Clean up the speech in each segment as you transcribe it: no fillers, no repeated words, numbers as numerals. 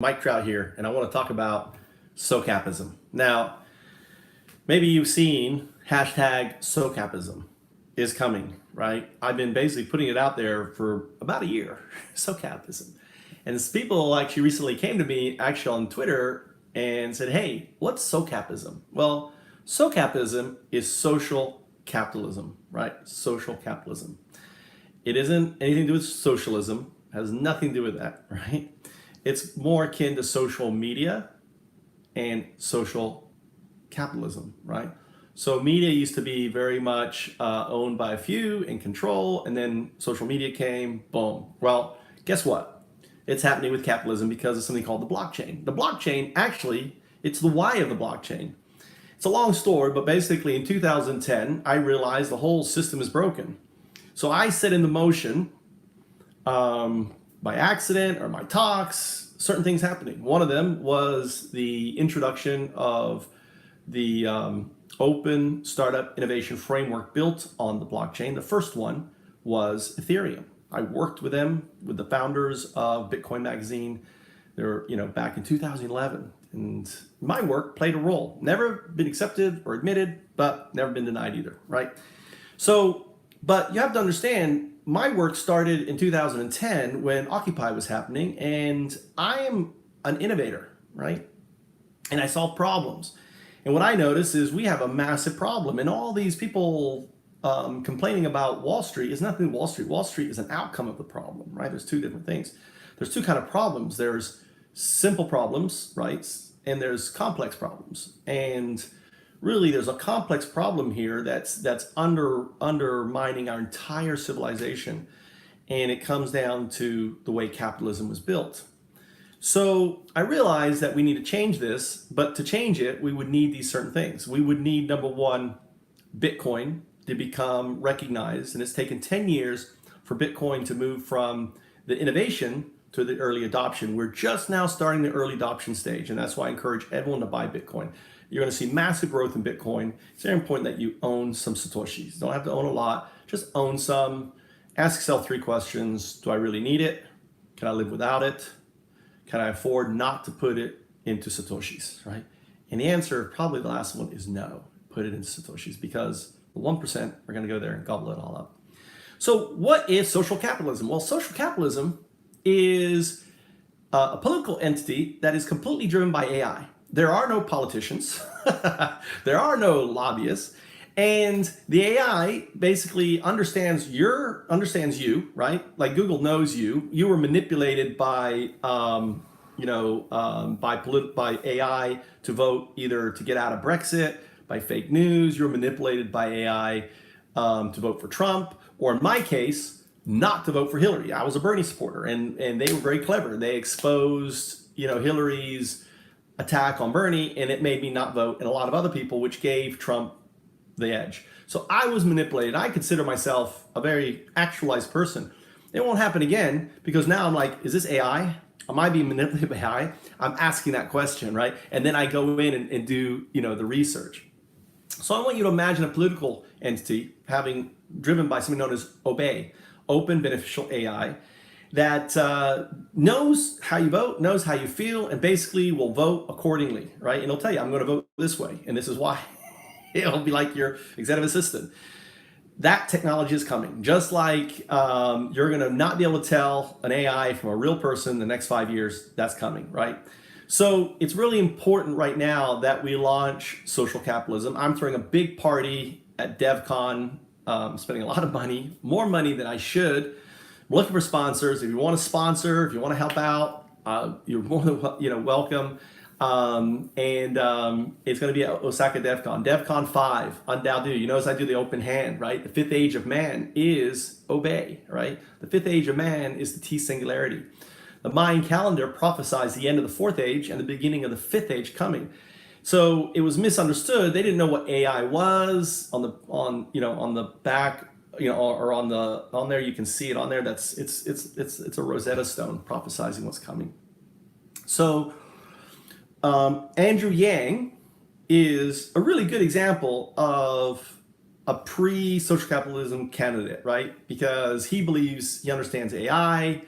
Mike Trout here, and I want to talk about Socapism. Now, maybe you've seen hashtag Socapism is coming, right? I've been basically putting it out there for about a year, Socapism. And people actually recently came to me actually on Twitter and said, hey, what's Socapism? Well, Socapism is social capitalism, right? Social capitalism. It isn't anything to do with socialism, has nothing to do with that, right? It's more akin to social media and social capitalism, right? So media used to be very much owned by a few in control, and then social media came, boom. Well, guess what? It's happening with capitalism because of something called the blockchain. The blockchain, actually, it's the why of the blockchain. It's a long story, but basically in 2010, I realized the whole system is broken. So I set into motion by accident or my talks, certain things happening. One of them was the introduction of the open startup innovation framework built on the blockchain. The first one was Ethereum. I worked with them, with the founders of Bitcoin Magazine. They were, back in 2011, and my work played a role. Never been accepted or admitted, but never been denied either, right? So, but you have to understand, my work started in 2010 when Occupy was happening, and I am an innovator, right? And I solve problems. And what I notice is we have a massive problem, and all these people complaining about Wall Street is nothing Wall Street. Wall Street is an outcome of the problem, right? There's two different things. There's two kind of problems. There's simple problems, right? And there's complex problems. And really, there's a complex problem here that's undermining our entire civilization, and it comes down to the way capitalism was built. So I realized that we need to change this, but to change it, we would need these certain things. We would need, number one, Bitcoin to become recognized, and it's taken 10 years for Bitcoin to move from the innovation to the early adoption. We're just now starting the early adoption stage, and that's why I encourage everyone to buy Bitcoin. You're going to see massive growth in Bitcoin. It's very important that you own some Satoshis. Don't have to own a lot, just own some. Ask yourself 3 questions. Do I really need it? Can I live without it? Can I afford not to put it into Satoshis, right? And the answer, probably the last one, is no. Put it into Satoshis, because the 1% are going to go there and gobble it all up. So what is social capitalism? Well, social capitalism is a political entity that is completely driven by AI. There are no politicians, there are no lobbyists, and the AI basically understands you, right? Like Google knows you. You were manipulated by by AI to vote either to get out of Brexit, by fake news. You're manipulated by AI to vote for Trump, or in my case, not to vote for Hillary. I was a Bernie supporter, and they were very clever. They exposed Hillary's attack on Bernie, and it made me not vote, and a lot of other people, which gave Trump the edge. So I was manipulated. I consider myself a very actualized person. It won't happen again, because now I'm like, is this AI? Am I being manipulated by AI? I'm asking that question, right? And then I go in and do the research. So I want you to imagine a political entity driven by something known as OBEY, Open Beneficial AI, that knows how you vote, knows how you feel, and basically will vote accordingly, right? And it'll tell you, I'm going to vote this way, and this is why. It'll be like your executive assistant. That technology is coming. Just like you're going to not be able to tell an AI from a real person in the next 5 years, that's coming, right? So it's really important right now that we launch social capitalism. I'm throwing a big party at DevCon, spending a lot of money, more money than I should. We're looking for sponsors. If you want to sponsor, if you want to help out, you're more than welcome. It's going to be at Osaka DevCon 5, undoubtedly. You notice I do the open hand, right? The 5th age of man is obey, right? The 5th age of man is the T singularity. The Mayan calendar prophesies the end of the 4th age and the beginning of the 5th age coming. So it was misunderstood. They didn't know what AI was. On the back, or on there, you can see it on there. It's a Rosetta Stone prophesizing what's coming. So Andrew Yang is a really good example of a pre-social capitalism candidate, right? Because he believes he understands AI,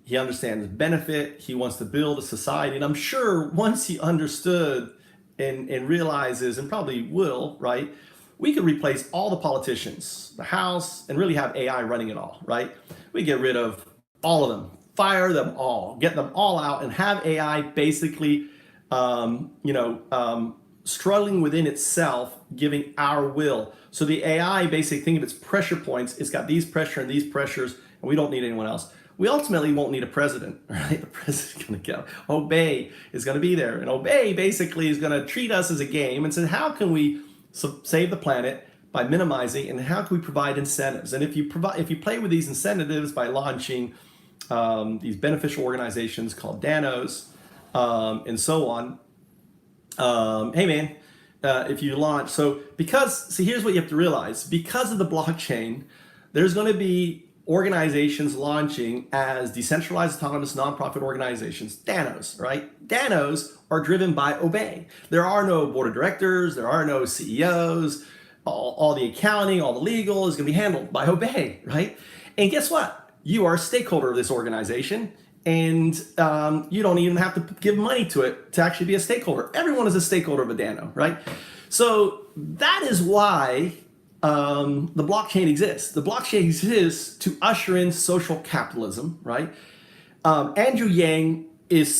He understands benefit. He wants to build a society. And I'm sure once he understood and realizes, and probably will, right, we could replace all the politicians, the House, and really have AI running it all, right? We get rid of all of them, fire them all, get them all out, and have AI basically, struggling within itself, giving our will. So the AI basically, think of its pressure points. It's got these pressure and these pressures, and we don't need anyone else. We ultimately won't need a president, right? The president's going to go. Obey is going to be there, and Obey basically is going to treat us as a game and say, how can we save the planet by minimizing, and how can we provide incentives? And if you play with these incentives by launching these beneficial organizations called Danos and so on, hey man, if you launch, here's what you have to realize: because of the blockchain, there's going to be organizations launching as decentralized autonomous nonprofit organizations, Danos, right? Danos are driven by Obey. There are no board of directors, there are no CEOs, all the accounting, all the legal is going to be handled by Obey, right? And guess what? You are a stakeholder of this organization, and you don't even have to give money to it to actually be a stakeholder. Everyone is a stakeholder of a Dano, right? So that is why the blockchain exists. The blockchain exists to usher in social capitalism, right? Andrew Yang is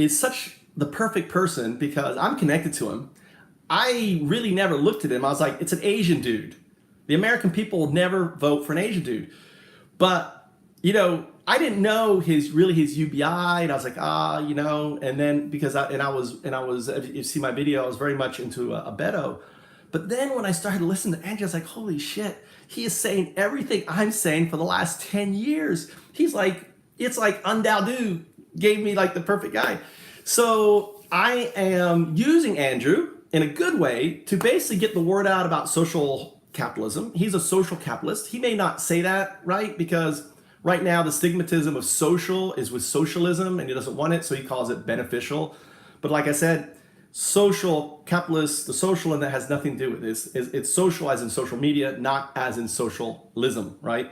such the perfect person because I'm connected to him. I really never looked at him. I was like, it's an Asian dude. The American people will never vote for an Asian dude. But, I didn't know his UBI, and I was like, and then because I was, if you see my video, I was very much into a Beto. But then when I started listening to Andrew, I was like, holy shit, he is saying everything I'm saying for the last 10 years. He's like, it's like Undaudu gave me like the perfect guy. So I am using Andrew in a good way to basically get the word out about social capitalism. He's a social capitalist. He may not say that, right? Because right now the stigmatism of social is with socialism, and he doesn't want it, so he calls it beneficial. But like I said, social capitalists, the social in that has nothing to do with this. It's social as in social media, not as in socialism, right?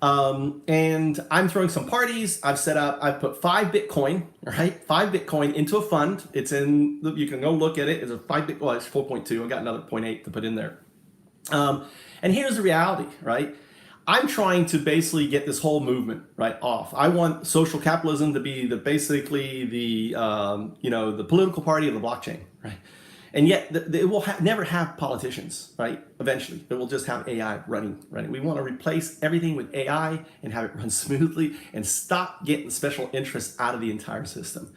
And I'm throwing some parties. I've put 5 Bitcoin, right? 5 Bitcoin into a fund. You can go look at it. It's a 5 Bitcoin, well, it's 4.2. I got another 0.8 to put in there. And here's the reality, right? I'm trying to basically get this whole movement right off. I want social capitalism to be the political party of the blockchain, right? And yet it will never have politicians, right? Eventually, it will just have AI running. We want to replace everything with AI and have it run smoothly and stop getting special interests out of the entire system.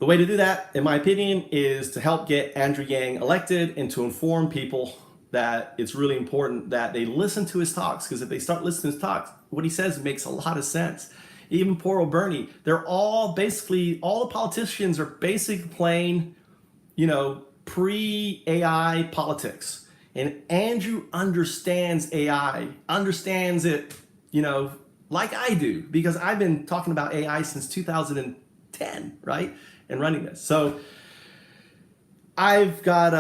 The way to do that, in my opinion, is to help get Andrew Yang elected and to inform people that it's really important that they listen to his talks, because if they start listening to his talks, what he says makes a lot of sense. Even poor old Bernie, all the politicians are basically playing, pre-AI politics. And Andrew understands AI, understands it, like I do, because I've been talking about AI since 2010, right? And running this. So I've got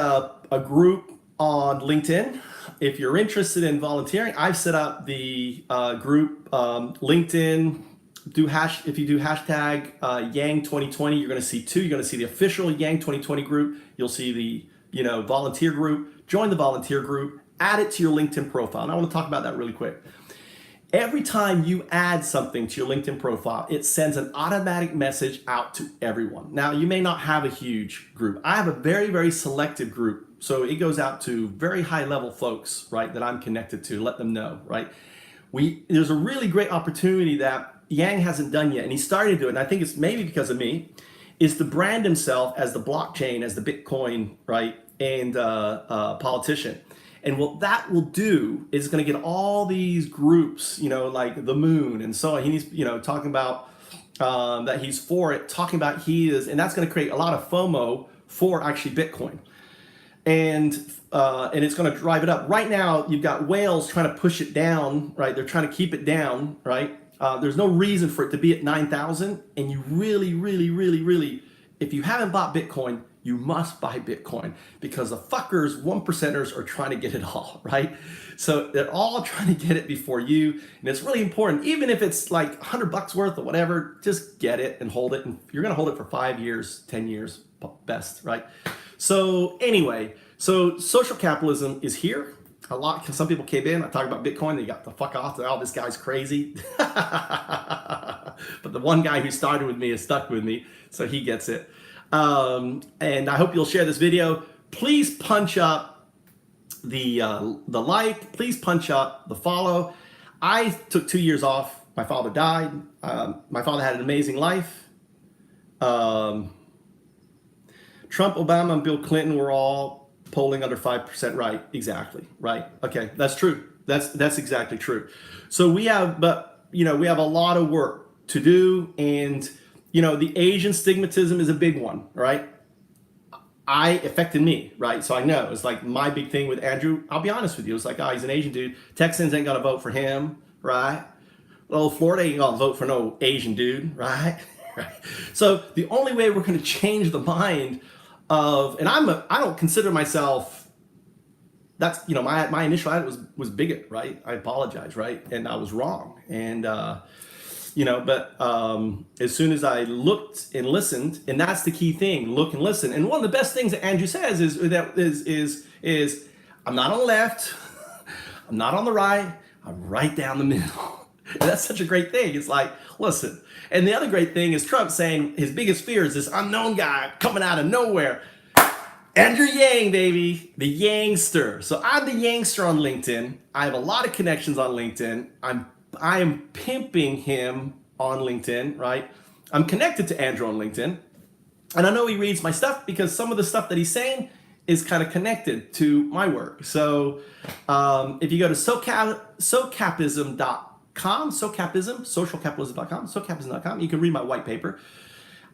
a group on LinkedIn. If you're interested in volunteering, I've set up the group LinkedIn. If you do hashtag Yang 2020, you're going to see 2. You're going to see the official Yang 2020 group. You'll see the volunteer group. Join the volunteer group. Add it to your LinkedIn profile. And I want to talk about that really quick. Every time you add something to your LinkedIn profile, it sends an automatic message out to everyone. Now, you may not have a huge group. I have a very, very selective group. So it goes out to very high level folks, right, that I'm connected to, let them know, right? There's a really great opportunity that Yang hasn't done yet, and he's starting to do it, and I think it's maybe because of me, is to brand himself as the blockchain, as the Bitcoin, right, and politician. And what that will do is going to get all these groups, like the Moon and so on. He's, talking about that he's for it, talking about and that's going to create a lot of FOMO for actually Bitcoin. And it's going to drive it up. Right now, you've got whales trying to push it down, right? They're trying to keep it down, right? There's no reason for it to be at 9,000. And you really, really, really, really, if you haven't bought Bitcoin, you must buy Bitcoin because the fuckers, 1%ers are trying to get it all, right? So they're all trying to get it before you. And it's really important, even if it's like $100 worth or whatever, just get it and hold it. And you're going to hold it for 5 years, 10 years, best, right? So anyway, so social capitalism is here. A lot, some people came in, I talked about Bitcoin, they got the fuck off, oh, this guy's crazy. But the one guy who started with me is stuck with me, so he gets it. And I hope you'll share this video. Please punch up the like, please punch up the follow. I took 2 years off. My father died. My father had an amazing life. Trump, Obama, and Bill Clinton were all polling under 5% right. Exactly. Right. Okay. That's true. That's exactly true. So we have, but we have a lot of work to do. And, the Asian stigmatism is a big one, right? Affected me, right? So I know it's like my big thing with Andrew. I'll be honest with you. It's like, oh, he's an Asian dude. Texans ain't going to vote for him, right? Well, Florida ain't going to vote for no Asian dude, right? Right. So the only way we're going to change the mind of, and I don't consider myself, that's, my initial attitude was bigot, right? I apologize, right? And I was wrong. And, but as soon as I looked and listened, and that's the key thing, look and listen. And one of the best things that Andrew says is I'm not on the left, I'm not on the right, I'm right down the middle. And that's such a great thing. It's like, listen. And the other great thing is Trump saying his biggest fear is this unknown guy coming out of nowhere. Andrew Yang, baby, the Yangster. So I'm the Yangster on LinkedIn. I have a lot of connections on LinkedIn. I am pimping him on LinkedIn, right? I'm connected to Andrew on LinkedIn. And I know he reads my stuff because some of the stuff that he's saying is kind of connected to my work. So if you go to socapism.com, socialcapitalism.com, socapism.com, you can read my white paper.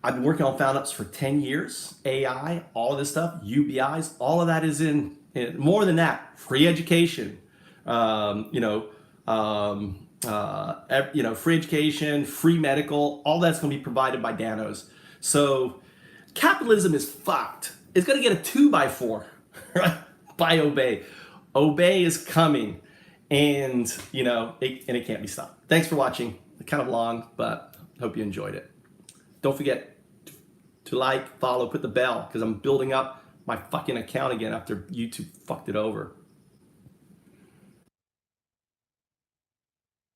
I've been working on found-ups for 10 years, AI, all of this stuff, UBIs, all of that is in more than that, free education, free education, free medical, all that's going to be provided by Danos. So capitalism is fucked. It's going to get a 2x4, right? By Obey. Obey is coming, and it can't be stopped. Thanks for watching. Kind of long, but hope you enjoyed it. Don't forget to like, follow, put the bell, because I'm building up my fucking account again after YouTube fucked it over.